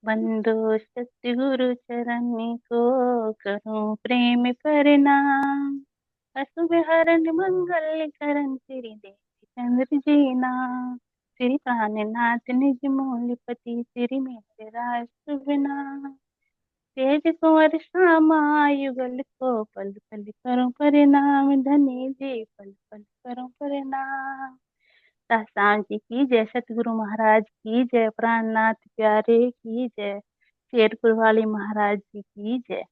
वंदो सतगुरु चरण को, करूं प्रेम प्रणाम। अशुभ हरन मंगल करन, श्री देव चंद्र जी नाम। श्री प्राणनाथ निज मूलपति, श्री मेहराज शुभ नाम। तेज कुंवर श्यामा युगल को, पल पल करूं प्रणाम। धन्य जी पल पल करूं प्रणाम। सासाराम जी की जय, सतगुरु महाराज की जय, प्राणनाथ प्यारे की जय, शेरपुर वाली महाराज जी की जय।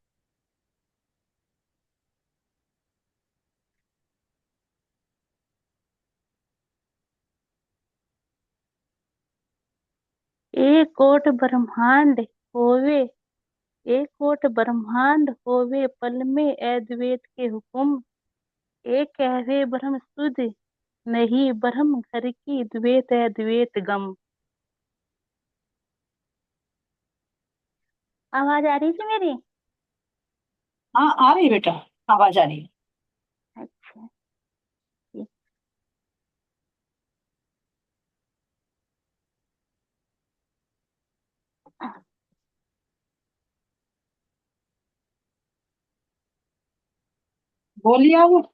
एक कोट ब्रह्मांड होवे, एक कोट ब्रह्मांड होवे, पल में अद्वैत के हुक्म। एक कहवे ब्रह्म सुध नहीं, ब्रह्म घर की द्वैत अद्वैत गम। आवाज आ रही थी मेरी? हाँ, आ रही है बेटा। आवाज आ रही है। अच्छा। बोलिए आप।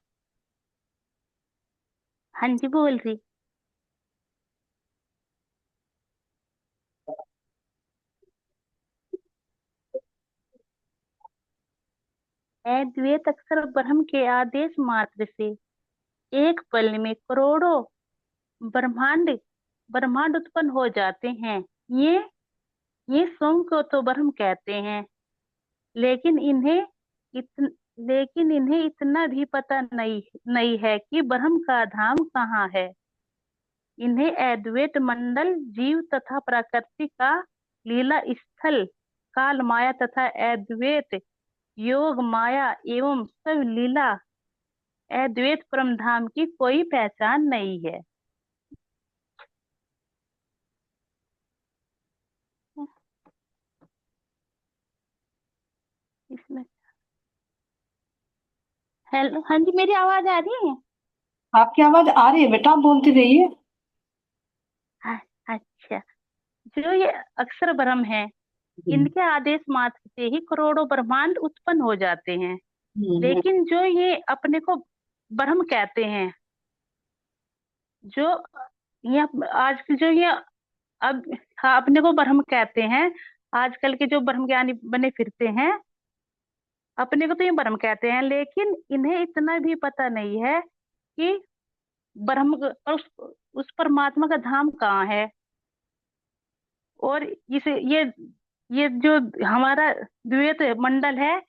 हाँ जी, बोल रही। अद्वैत अक्षर ब्रह्म के आदेश मात्र से एक पल में करोड़ों ब्रह्मांड ब्रह्मांड उत्पन्न हो जाते हैं। ये ये स्वयं को तो ब्रह्म कहते हैं, लेकिन इन्हें इतन, लेकिन इन्हें इतना भी पता नहीं नहीं है कि ब्रह्म का धाम कहाँ है। इन्हें अद्वैत मंडल, जीव तथा प्रकृति का लीला स्थल, काल माया तथा अद्वैत योग माया एवं सब लीला, अद्वैत परम धाम की कोई पहचान नहीं है। इसमें हेलो, हाँ जी, मेरी आवाज आ रही है? आपकी आवाज आ रही है बेटा, आप बोलती रहिए। हाँ, अच्छा। जो ये अक्षर ब्रह्म है, हम्म। इनके आदेश मात्र से ही करोड़ों ब्रह्मांड उत्पन्न हो जाते हैं। हम्म। लेकिन जो ये अपने को ब्रह्म कहते हैं, जो ये आज के जो ये अब, हाँ, अपने को ब्रह्म कहते हैं। आजकल के जो ब्रह्म ज्ञानी बने फिरते हैं, अपने को तो ये ब्रह्म कहते हैं, लेकिन इन्हें इतना भी पता नहीं है कि और उस परमात्मा का धाम कहाँ है। और इसे ये जो हमारा द्वैत मंडल है,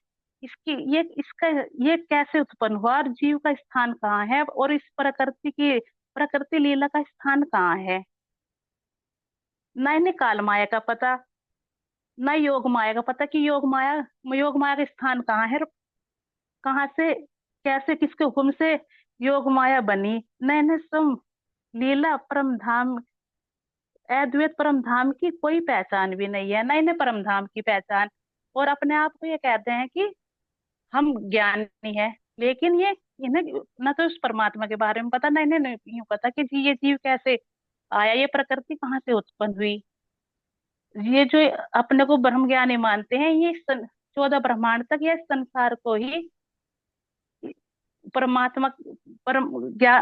इसकी इसका ये कैसे उत्पन्न हुआ, और जीव का स्थान कहाँ है, और इस प्रकृति लीला का स्थान कहाँ है। न इन्हें काल माया का पता, न योग माया का पता कि योग माया का स्थान कहाँ है, और कहाँ से, कैसे, किसके हुक्म से योग माया बनी। न इन्हें सम लीला परम धाम, अद्वैत परम धाम की कोई पहचान भी नहीं है, न इन्हें परम धाम की पहचान। और अपने आप को ये कहते हैं कि हम ज्ञानी है, लेकिन ये इन्हें न तो उस परमात्मा के बारे में पता, न इन्हें यूं पता कि ये जीव कैसे आया, ये प्रकृति कहाँ से उत्पन्न हुई। ये जो अपने को ब्रह्म ज्ञानी मानते हैं, ये 14 ब्रह्मांड तक ये संसार को ही परमात्मा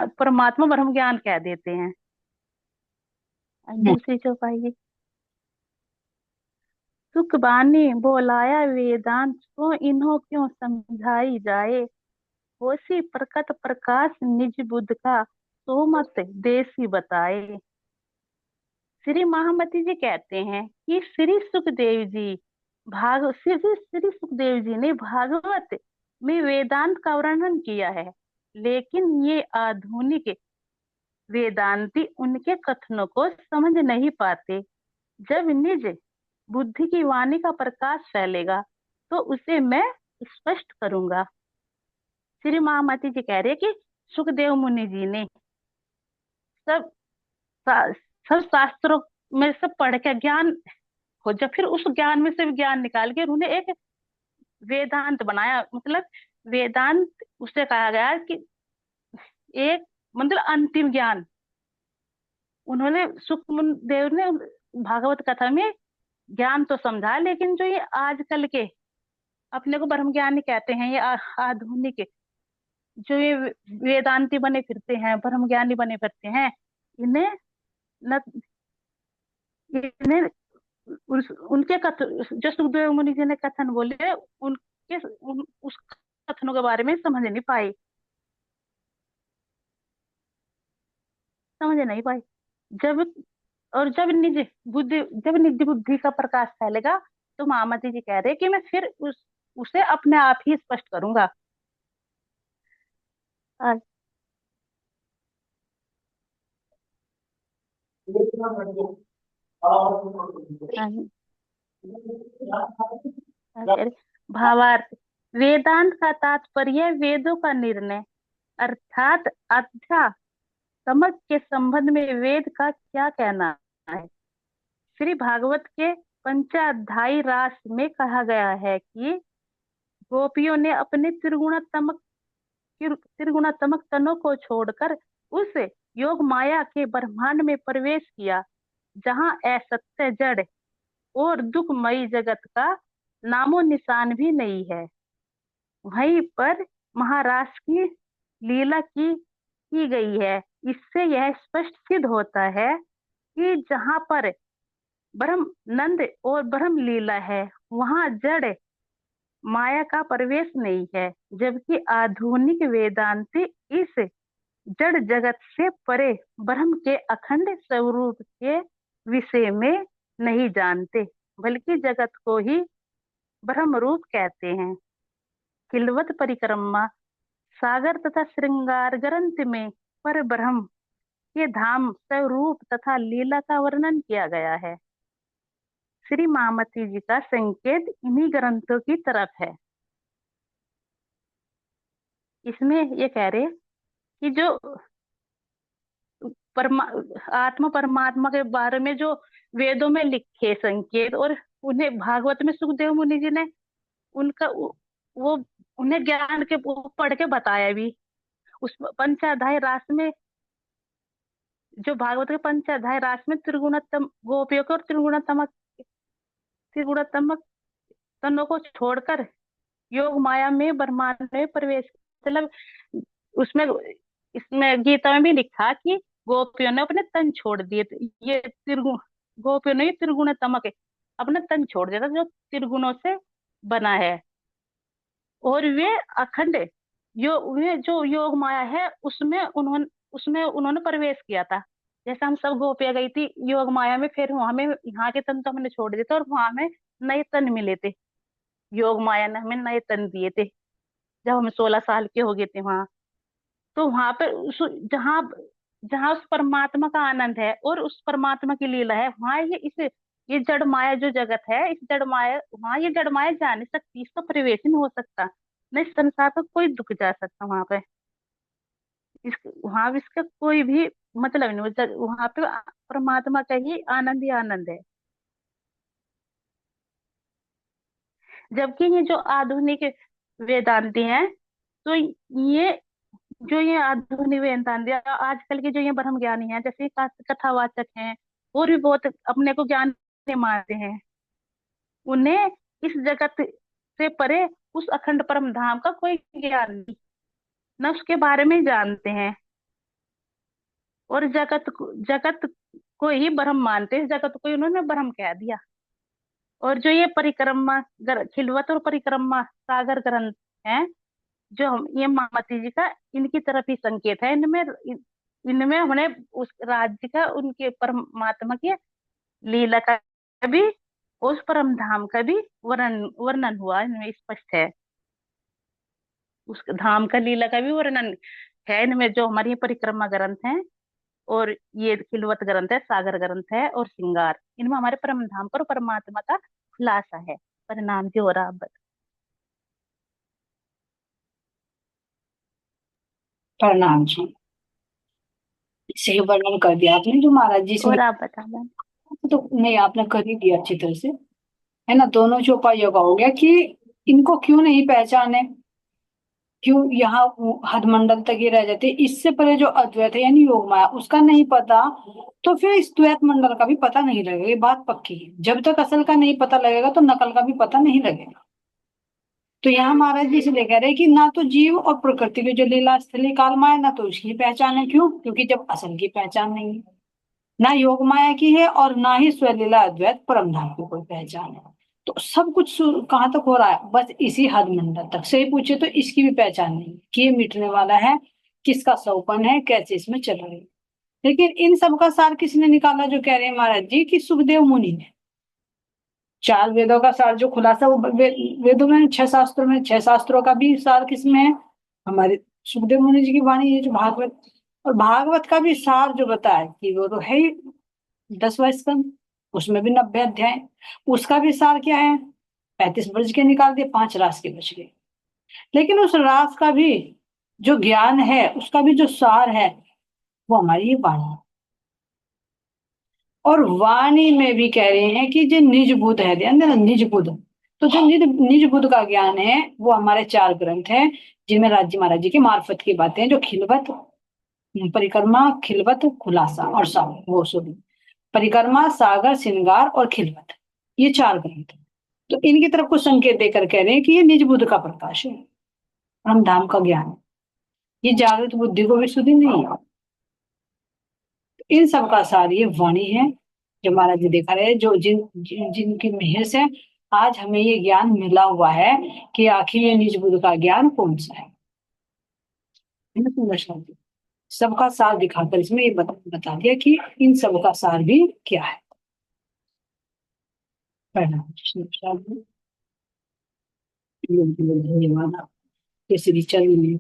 परमात्मा ब्रह्म ज्ञान कह देते हैं। हम्म। दूसरी चौपाई की, सुख बानी बोलाया वेदांत को, इन्हों क्यों समझाई जाए। होसी प्रकट प्रकाश निज बुद्ध का, तो मत देसी बताए। श्री महामती जी कहते हैं कि श्री सुखदेव जी ने भागवत में वेदांत का वर्णन किया है, लेकिन ये आधुनिक वेदांती उनके कथनों को समझ नहीं पाते। जब निज बुद्धि की वाणी का प्रकाश फैलेगा, तो उसे मैं स्पष्ट करूंगा। श्री महामती जी कह रहे हैं कि सुखदेव मुनि जी ने सब शा- सब शास्त्रों में सब पढ़ के ज्ञान हो, जब फिर उस ज्ञान में से ज्ञान निकाल के उन्होंने एक वेदांत बनाया। मतलब वेदांत उसे कहा गया है कि एक, मतलब अंतिम ज्ञान। उन्होंने सुखदेव ने भागवत कथा में ज्ञान तो समझा, लेकिन जो ये आजकल के अपने को ब्रह्म ज्ञानी कहते हैं, ये आधुनिक जो ये वेदांती बने फिरते हैं, ब्रह्म ज्ञानी बने फिरते हैं, इन्हें न इन्हें उनके जो सुखदेव मुनि जी ने कथन बोले, उस कथनों के बारे में समझ नहीं पाए, समझ नहीं पाए। जब और जब निज बुद्धि का प्रकाश फैलेगा, तो महामती जी कह रहे कि मैं फिर उसे अपने आप ही स्पष्ट करूंगा। आ- आ- कह रहे, भावार्थ, वेदांत का तात्पर्य वेदों का निर्णय, अर्थात अध्यात्म के संबंध में वेद का क्या कहना है। श्री भागवत के पंचाध्यायी रास में कहा गया है कि गोपियों ने अपने त्रिगुणात्मक तनों को छोड़कर उस योग माया के ब्रह्मांड में प्रवेश किया, जहाँ असत्य जड़ और दुखमयी जगत का नामो निशान भी नहीं है। वहीं पर महाराज की लीला की गई है। इससे यह स्पष्ट सिद्ध होता है कि जहाँ पर ब्रह्म नंद और ब्रह्म लीला है, वहाँ जड़ माया का प्रवेश नहीं है, जबकि आधुनिक वेदांती इस जड़ जगत से परे ब्रह्म के अखंड स्वरूप के विषय में नहीं जानते, बल्कि जगत को ही ब्रह्म रूप कहते हैं। खिलवत परिक्रमा सागर तथा श्रृंगार ग्रंथ में पर ब्रह्म के धाम स्वरूप तथा लीला का वर्णन किया गया है। श्री महामती जी का संकेत इन्हीं ग्रंथों की तरफ है। इसमें ये कह रहे कि जो परमा आत्मा परमात्मा के बारे में जो वेदों में लिखे संकेत, और उन्हें भागवत में सुखदेव मुनि जी ने उनका वो उन्हें ज्ञान के वो पढ़ के बताया भी। उस पंचाध्याय रास में, जो भागवत के पंचाध्याय रास में त्रिगुणात्म गोपियों को और त्रिगुणात्मक तनों को छोड़कर योग माया में ब्रह्मांड में प्रवेश, मतलब उसमें इसमें गीता में भी लिखा कि गोपियों ने अपने तन छोड़ दिए थे। ये त्रिगुण गोपियों ने ये त्रिगुणात्मक अपना तन छोड़ दिया था, जो त्रिगुणों से बना है। और वे अखंड वे जो योग माया है, उसमें उन्होंने प्रवेश किया था। जैसे हम सब गोपियां गई थी योग माया में, फिर वहां में यहाँ के तन तो हमने छोड़ दिए थे, और वहां में नए तन मिले थे। योग माया ने हमें नए तन दिए थे जब हम 16 साल के हो गए थे वहां। तो वहां पर जहाँ जहाँ उस परमात्मा का आनंद है और उस परमात्मा की लीला है, वहां ये जड़ माया जो जगत है, इस जड़ माया, वहां ये जड़ माया जा नहीं सकती, इसका प्रवेश ही नहीं हो सकता। न इस संसार का कोई दुख जा सकता वहां पे। वहां भी इसका कोई भी मतलब नहीं, वहां पे परमात्मा का ही आनंद है। जबकि ये जो आधुनिक वेदांती हैं, तो ये आधुनिक वेदांती आजकल के जो ये ब्रह्म ज्ञानी हैं, जैसे कथावाचक हैं, और भी बहुत अपने को ज्ञान मानते हैं, उन्हें इस जगत से परे उस अखंड परम धाम का कोई ज्ञान नहीं, न उसके बारे में जानते हैं। और जगत को ही ब्रह्म मानते हैं, जगत को ही उन्होंने ब्रह्म कह दिया। और जो ये परिक्रमा खिलवत और परिक्रमा सागर ग्रंथ है, जो ये महामती जी का इनकी तरफ ही संकेत है। इनमें हमने उस राज्य का, उनके परमात्मा की लीला का भी, उस परम धाम का भी वर्णन वर्णन हुआ, इनमें स्पष्ट है। उस धाम का लीला का भी वर्णन है इनमें, जो हमारी ये परिक्रमा ग्रंथ है, और ये खिलवत ग्रंथ है, सागर ग्रंथ है, और श्रृंगार, इनमें हमारे परम धाम पर परमात्मा का खुलासा है। परिणाम जी, और आप प्रणाम जी। सही वर्णन कर दिया आपने जो महाराज जी से। और आप बता दें। तो नहीं, आपने कर ही दिया अच्छी तरह से, है ना। दोनों चौपाइयों का हो गया कि इनको क्यों नहीं पहचाने, क्यों यहाँ हद मंडल तक ही रह जाते, इससे पहले जो अद्वैत है यानी योग माया उसका नहीं पता, तो फिर इस द्वैत मंडल का भी पता नहीं लगेगा, ये बात पक्की है। जब तक असल का नहीं पता लगेगा तो नकल का भी पता नहीं लगेगा। तो यहाँ महाराज जी इसलिए कह रहे हैं कि ना तो जीव और प्रकृति की जो लीला स्थली काल माया, ना तो उसकी पहचान है। क्यों? क्योंकि जब असल की पहचान नहीं है, ना योग माया की है, और ना ही स्वलीला अद्वैत परम धाम की कोई पहचान है। तो सब कुछ कहाँ तक हो रहा है? बस इसी हद मंडल तक से ही पूछे तो इसकी भी पहचान नहीं कि ये मिटने वाला है, किसका सौपन है, कैसे इसमें चल रही है। लेकिन इन सब का सार किसने निकाला? जो कह रहे हैं महाराज जी कि सुखदेव मुनि ने। चार वेदों का सार जो खुलासा, वो वेदों में, छह शास्त्रों में, छह शास्त्रों का भी सार किसमें है? हमारे सुखदेव मुनि जी की वाणी है जो भागवत। और भागवत का भी सार जो बताया कि वो तो है ही 10वां स्कंद, उसमें भी 90 अध्याय। उसका भी सार क्या है? 35 वर्ष के निकाल दिए, 5 रास के बच गए। लेकिन उस रास का भी जो ज्ञान है, उसका भी जो सार है, वो हमारी ये वाणी है। और वाणी में भी कह रहे हैं कि जो निज बुद्ध है, ध्यान देना, निज बुद्ध। तो जो निज निज बुद्ध का ज्ञान है वो हमारे 4 ग्रंथ हैं, जिनमें राज्य महाराज जी की मार्फत की बातें हैं, जो खिलवत, परिक्रमा, खिलवत, खुलासा और सागर, वो सभी परिक्रमा, सागर, श्रृंगार और खिलवत, ये 4 ग्रंथ हैं। तो इनकी तरफ को संकेत देकर कह रहे हैं कि ये निज बुद्ध का प्रकाश है, परम धाम का ज्ञान है। ये जागृत बुद्धि को भी सुधि नहीं है। इन सब का सार ये वाणी है, जो महाराज जी दिखा रहे हैं, जो जिनकी मेहर से आज हमें ये ज्ञान मिला हुआ है कि आखिर ये निज बुद्ध का ज्ञान कौन सा है। है ना सुंदर शांति? सबका सार दिखाकर इसमें ये बता दिया कि इन सब का सार भी क्या है। प्रणाम सुंदर शांति। धन्यवाद। आपके श्री चरण में